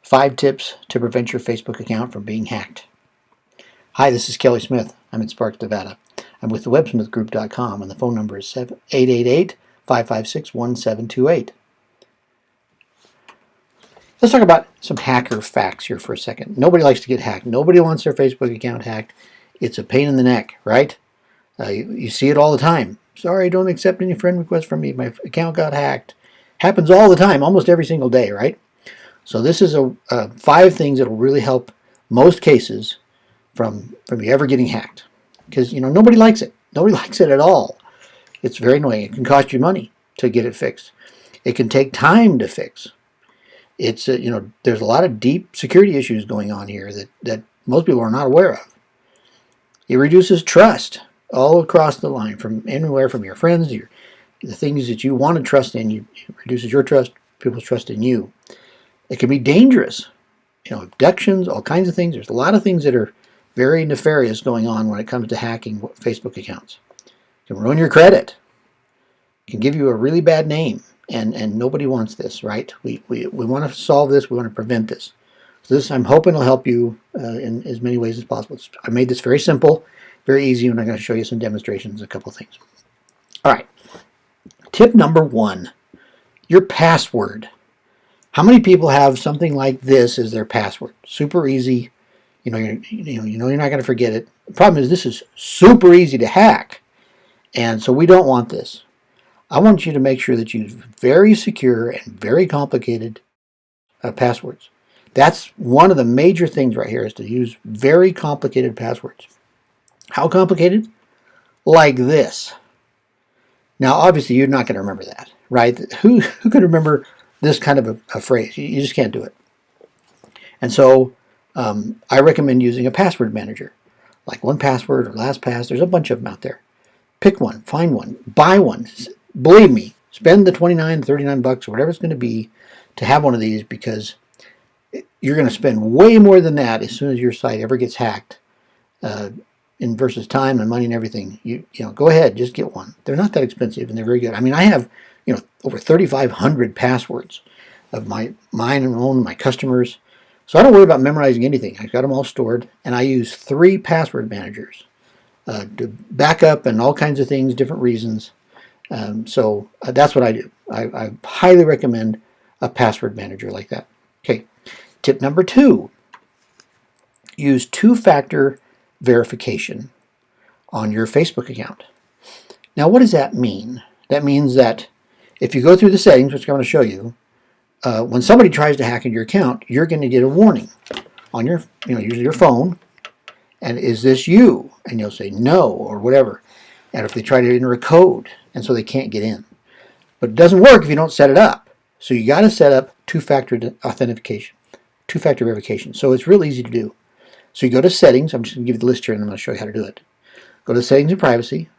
5 tips to prevent your Facebook account from being hacked. Hi, this is Kelly Smith. I'm in Sparks, Nevada. I'm with the websmithgroup.com, and the phone number is 888-556-1728. Let's talk about some hacker facts here for a second. Nobody likes to get hacked. Nobody wants their Facebook account hacked. It's a pain in the neck, right? You see it all the time. Sorry, don't accept any friend requests from me. My account got hacked. Happens all the time, almost every single day, right? So this is 5 things that will really help most cases from you ever getting hacked. Because, nobody likes it. Nobody likes it at all. It's very annoying. It can cost you money to get it fixed. It can take time to fix. It's, there's a lot of deep security issues going on here that most people are not aware of. It reduces trust all across the line, from anywhere from your friends, the things that you want to trust in. It reduces your trust, people's trust in you. It can be dangerous, abductions, all kinds of things. There's a lot of things that are very nefarious going on when it comes to hacking Facebook accounts. It can ruin your credit. It can give you a really bad name, and nobody wants this, right? We want to solve this. We want to prevent this. So this, I'm hoping, will help you in as many ways as possible. I made this very simple, very easy, and I'm going to show you some demonstrations, a couple of things. All right. Tip number 1, your password. How many people have something like this as their password? Super easy. You're not going to forget it. The problem is this is super easy to hack, and so we don't want this. I want you to make sure that you use very secure and very complicated passwords. That's one of the major things right here, is to use very complicated passwords. How complicated? Like this. Now, obviously, you're not going to remember that, right? Who can remember this kind of a phrase? You just can't do it. And so I recommend using a password manager, like 1Password or LastPass. There's a bunch of them out there. Pick one, find one, buy one. Believe me, spend the $29, $39, or whatever it's going to be to have one of these, because you're going to spend way more than that as soon as your site ever gets hacked. In versus time and money and everything, go ahead, just get one. They're not that expensive, and they're very good. I mean, I have over 3,500 passwords of mine and own, my customers. So I don't worry about memorizing anything. I've got them all stored, and I use 3 password managers to back up and all kinds of things, different reasons. So that's what I do. I highly recommend a password manager like that. Okay, tip number 2, use 2-factor verification on your Facebook account. Now, what does that mean? That means that if you go through the settings, which I'm going to show you, when somebody tries to hack into your account, you're going to get a warning on your, usually your phone, and is this you? And you'll say no or whatever. And if they try to enter a code, and so they can't get in. But it doesn't work if you don't set it up. So you got to set up 2-factor authentication, 2-factor verification. So it's real easy to do. So you go to settings. I'm just going to give you the list here, and I'm going to show you how to do it. Go to settings and privacy,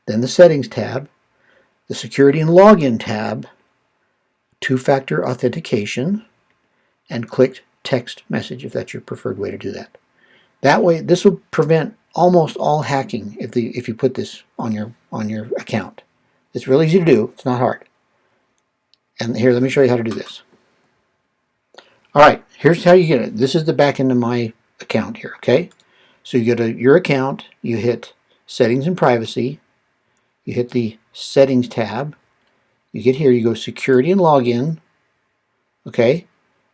then the settings tab, the security and login tab, 2-factor authentication, and click text message if that's your preferred way to do that. That way, this will prevent almost all hacking if you put this on your account. It's really easy to do. It's not hard. And here, let me show you how to do this. All right, here's how you get it. This is the back end of my account here, okay? So you go to your account, you hit settings and privacy, you hit the settings tab, you get here, you go security and login, okay?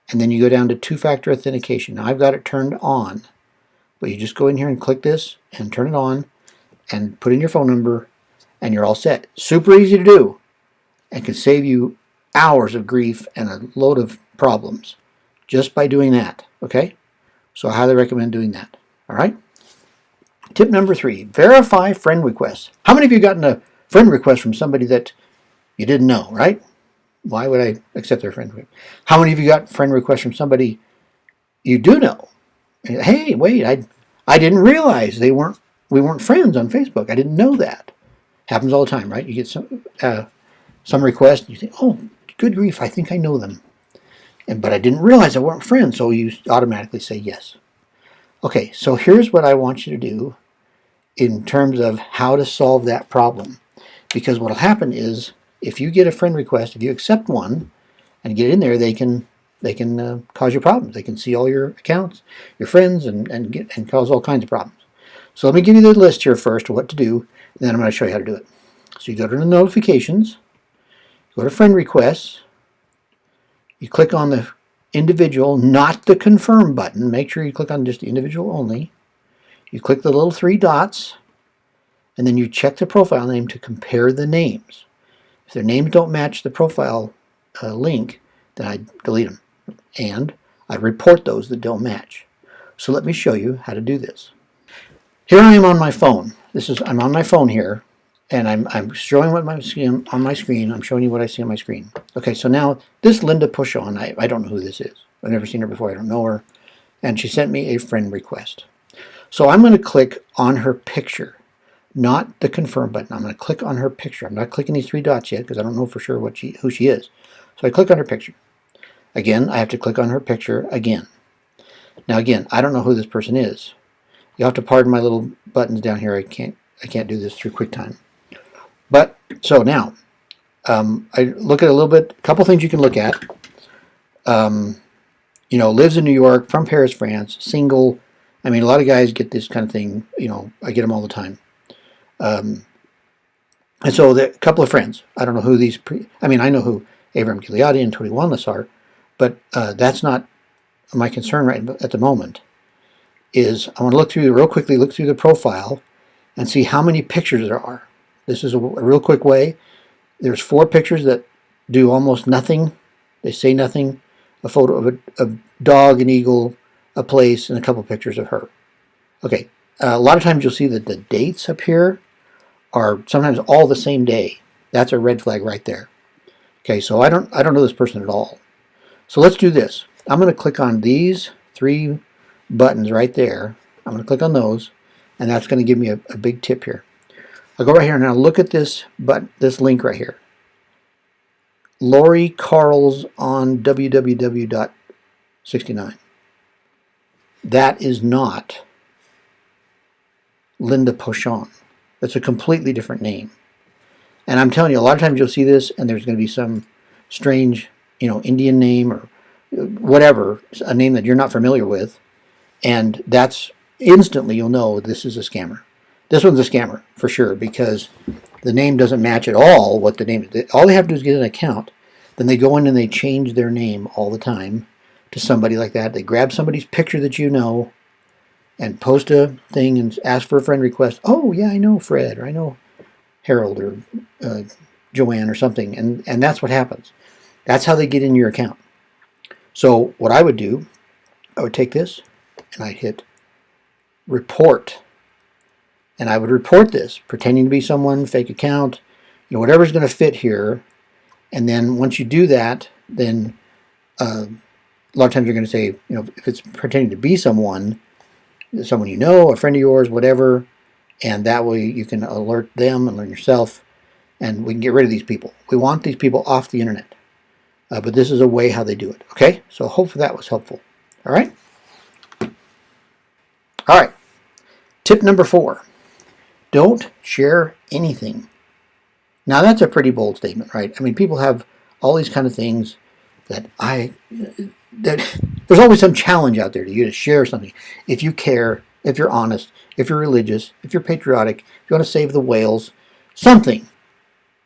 And then you go down to 2-factor authentication. Now I've got it turned on, but you just go in here and click this and turn it on and put in your phone number, and you're all set. Super easy to do, and can save you hours of grief and a load of problems just by doing that, okay? So I highly recommend doing that. All right. Tip number 3, verify friend requests. How many of you gotten a friend request from somebody that you didn't know, right? Why would I accept their friend request? How many of you got friend requests from somebody you do know? Hey, wait, I didn't realize we weren't friends on Facebook. I didn't know that. Happens all the time, right? You get some request, and you think, oh, good grief, I think I know them. But I didn't realize I weren't friends, so you automatically say yes. Okay, so here's what I want you to do in terms of how to solve that problem. Because what will happen is, if you get a friend request, if you accept one and get in there, they can They can cause you problems. They can see all your accounts, your friends, and cause all kinds of problems. So let me give you the list here first of what to do, and then I'm going to show you how to do it. So you go to the notifications, go to friend requests, you click on the individual, not the confirm button. Make sure you click on just the individual only. You click the little three dots, and then you check the profile name to compare the names. If their names don't match the profile link, then I delete them, and I report those that don't match. So let me show you how to do this. Here I am on my phone. I'm on my phone here, and I'm showing what I see on my screen. I'm showing you what I see on my screen. Okay, so now this Linda Pushon, I don't know who this is. I've never seen her before. I don't know her, and she sent me a friend request. So I'm going to click on her picture, not the confirm button. I'm going to click on her picture. I'm not clicking these three dots yet because I don't know for sure who she is. So I click on her picture. Again, I have to click on her picture again. Now again, I don't know who this person is. You have to pardon my little buttons down here. I can't do this through QuickTime. But so now, I look at a little bit. A couple things you can look at. You know, lives in New York, from Paris, France, single. I mean, a lot of guys get this kind of thing. You know, I get them all the time. And so a couple of friends. I don't know who these. I mean, I know who Abraham Gileadi and Tony Wanless are, but that's not my concern right at the moment. Is I want to look through real quickly, look through the profile, and see how many pictures there are. This is a real quick way. There's 4 pictures that do almost nothing. They say nothing. A photo of a dog, an eagle, a place, and a couple pictures of her. Okay. A lot of times you'll see that the dates up here are sometimes all the same day. That's a red flag right there. Okay, so I don't know this person at all. So let's do this. I'm going to click on these 3 buttons right there. I'm going to click on those, and that's going to give me a big tip here. I'll go right here and I'll look at this link right here. Lori Carls on www.69. That is not Linda Pushon. That's a completely different name. And I'm telling you, a lot of times you'll see this and there's going to be some strange, you know, Indian name or whatever, a name that you're not familiar with. And that's instantly you'll know this is a scammer. This one's a scammer for sure because the name doesn't match at all what the name is. All they have to do is get an account. Then they go in and they change their name all the time to somebody like that. They grab somebody's picture that you know and post a thing and ask for a friend request. Oh, yeah, I know Fred, or I know Harold, or Joanne, or something. And that's what happens. That's how they get in your account. So what I would do, I would take this and I'd hit report. And I would report this, pretending to be someone, fake account, you know, whatever's going to fit here. And then once you do that, then a lot of times you're going to say, you know, if it's pretending to be someone you know, a friend of yours, whatever, and that way you can alert them and alert yourself, and we can get rid of these people. We want these people off the internet. But this is a way how they do it. Okay? So hopefully that was helpful. All right? All right. Tip number 4. Don't share anything. Now that's a pretty bold statement, right? I mean, people have all these kind of things that there's always some challenge out there to you to share something. If you care, if you're honest, if you're religious, if you're patriotic, if you want to save the whales, something.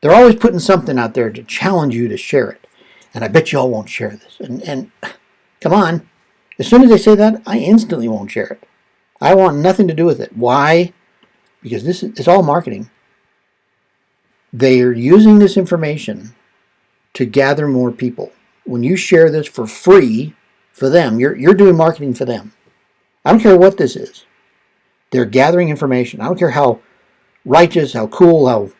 They're always putting something out there to challenge you to share it. And I bet you all won't share this. And come on. As soon as they say that, I instantly won't share it. I want nothing to do with it. Why? Because it's all marketing. They are using this information to gather more people. When you share this for free for them, you're doing marketing for them. I don't care what this is. They're gathering information. I don't care how righteous, how cool,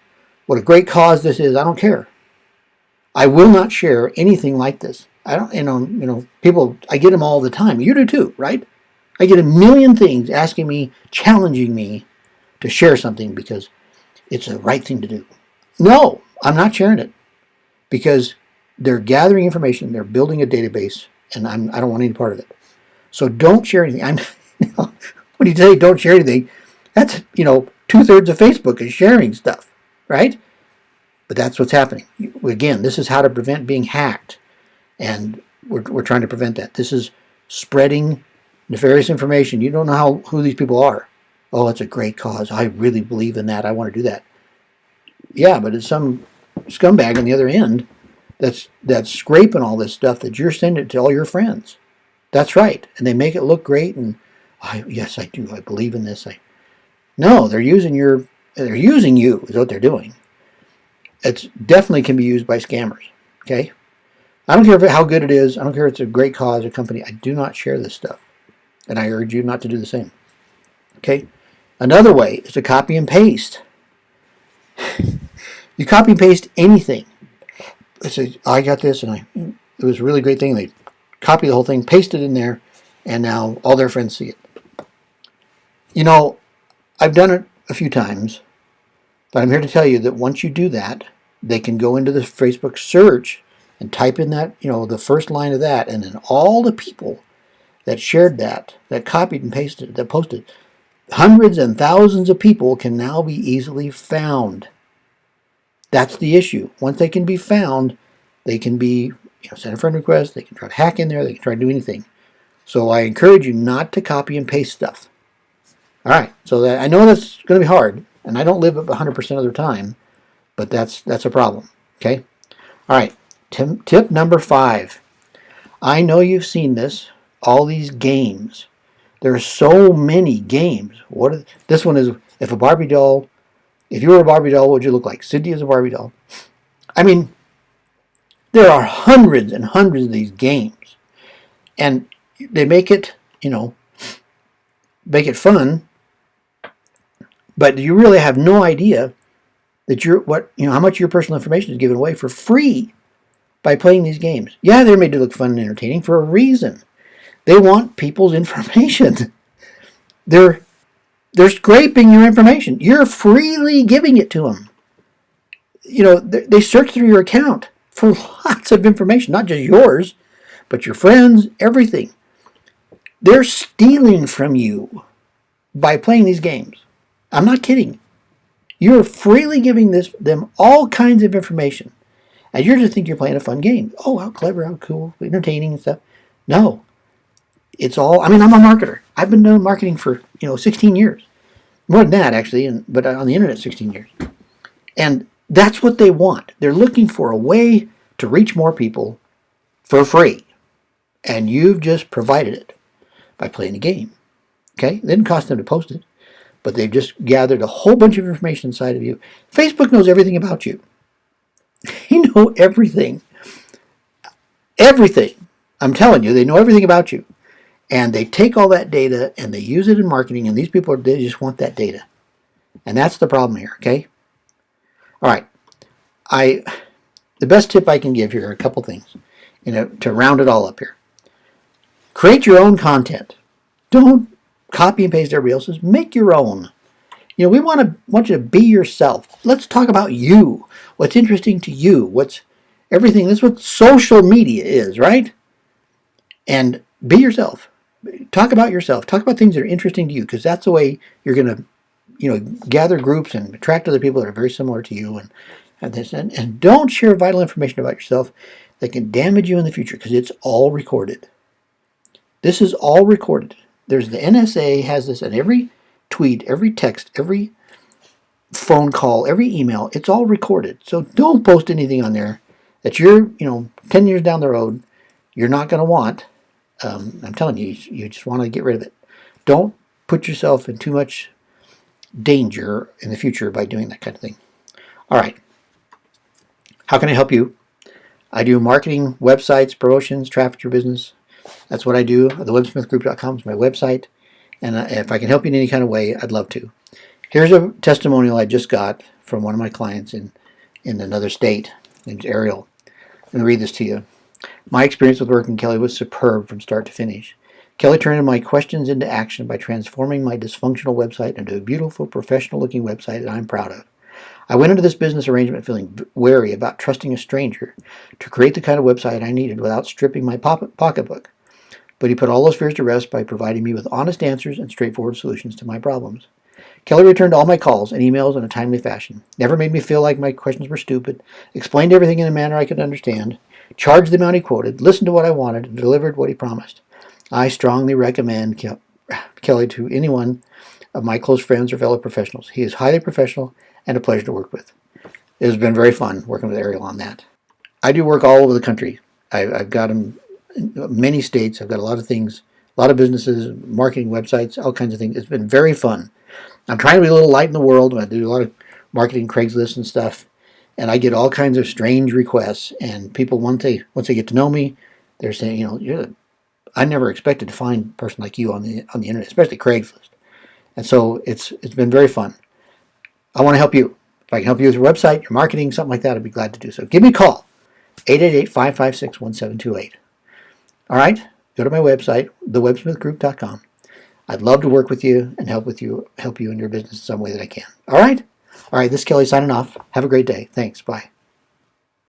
what a great cause this is. I don't care. I will not share anything like this. I don't, you know, people, I get them all the time. You do too, right? I get a million things asking me, challenging me to share something because it's the right thing to do. No, I'm not sharing it because they're gathering information, they're building a database, and I don't want any part of it. So don't share anything. When you say don't share anything, that's, 2/3 of Facebook is sharing stuff, right? But that's what's happening. Again, this is how to prevent being hacked. And We're trying to prevent that. This is spreading nefarious information. You don't know who these people are. Oh, it's a great cause. I really believe in that. I want to do that. Yeah, but it's some scumbag on the other end that's scraping all this stuff that you're sending it to all your friends. That's right. And they make it look great. And yes, I do. I believe in this. No, they're using you is what they're doing. It definitely can be used by scammers. Okay. I don't care how good it is. I don't care if it's a great cause or company. I do not share this stuff. And I urge you not to do the same. Okay. Another way is to copy and paste. You copy and paste anything. Let's say, I got this and it was a really great thing. They copy the whole thing, paste it in there, and now all their friends see it. You know, I've done it a few times, but I'm here to tell you that once you do that, they can go into the Facebook search and type in that, the first line of that, and then all the people that shared that copied and pasted, that posted, hundreds and thousands of people can now be easily found. That's the issue. Once they can be found, they can be, send a friend request, they can try to hack in there, they can try to do anything. So I encourage you not to copy and paste stuff. All right, so I know that's going to be hard, and I don't live up 100% of the time, but that's a problem, okay? All right, tip number 5. I know you've seen this, all these games. There are so many games. This one is, if you were a Barbie doll, what would you look like? Cindy is a Barbie doll. I mean, there are hundreds and hundreds of these games. And they make it, make it fun. But you really have no idea that how much of your personal information is given away for free by playing these games. Yeah, they're made to look fun and entertaining for a reason. They want people's information. They're scraping your information. You're freely giving it to them. They search through your account for lots of information, not just yours, but your friends, everything. They're stealing from you by playing these games. I'm not kidding. You're freely giving them all kinds of information. And you just think you're playing a fun game. Oh, how clever, how cool, entertaining and stuff. No. It's all, I'm a marketer. I've been doing marketing for, 16 years. More than that, actually, but on the internet, 16 years. And that's what they want. They're looking for a way to reach more people for free. And you've just provided it by playing a game. Okay? It didn't cost them to post it, but they've just gathered a whole bunch of information inside of you. Facebook knows everything about you. They know everything. Everything. I'm telling you, they know everything about you. And they take all that data and they use it in marketing, and these people, they just want that data. And that's the problem here, okay? All right. The best tip I can give here are a couple things, to round it all up here. Create your own content. Don't copy and paste everybody else's. Make your own. We want you to be yourself. Let's talk about you. What's interesting to you? What's everything? That's what social media is, right? And be yourself. Talk about yourself. Talk about things that are interesting to you, because that's the way you're going to, gather groups and attract other people that are very similar to you. And don't share vital information about yourself that can damage you in the future, because it's all recorded. This is all recorded. There's the NSA has this, and every tweet, every text, every phone call, every email, it's all recorded. So don't post anything on there that you're, 10 years down the road, you're not going to want. I'm telling you, you just want to get rid of it. Don't put yourself in too much danger in the future by doing that kind of thing. All right. How can I help you? I do marketing, websites, promotions, traffic your business. That's what I do. TheWebSmithGroup.com is my website. And if I can help you in any kind of way, I'd love to. Here's a testimonial I just got from one of my clients in another state, named Ariel. I'm going to read this to you. My experience with working Kelly was superb from start to finish. Kelly turned my questions into action by transforming my dysfunctional website into a beautiful, professional-looking website that I'm proud of. I went into this business arrangement feeling wary about trusting a stranger to create the kind of website I needed without stripping my pocketbook. But he put all those fears to rest by providing me with honest answers and straightforward solutions to my problems. Kelly returned all my calls and emails in a timely fashion, never made me feel like my questions were stupid, explained everything in a manner I could understand, charged the amount he quoted, listened to what I wanted, and delivered what he promised. I strongly recommend Kelly to anyone of my close friends or fellow professionals. He is highly professional and a pleasure to work with. It has been very fun working with Ariel on that. I do work all over the country. I've got him in many states. I've got a lot of things, a lot of businesses, marketing websites, all kinds of things. It's been very fun. I'm trying to be a little light in the world. I do a lot of marketing, Craigslist and stuff, and I get all kinds of strange requests. And people, once they get to know me, they're saying, I never expected to find a person like you on the internet, especially Craigslist. And so it's been very fun. I want to help you. If I can help you with your website, your marketing, something like that, I'd be glad to do so. Give me a call, 888-556-1728. All right? Go to my website, thewebsmithgroup.com. I'd love to work with you and help you in your business in some way that I can. All right? All right, this is Kelly signing off. Have a great day. Thanks. Bye.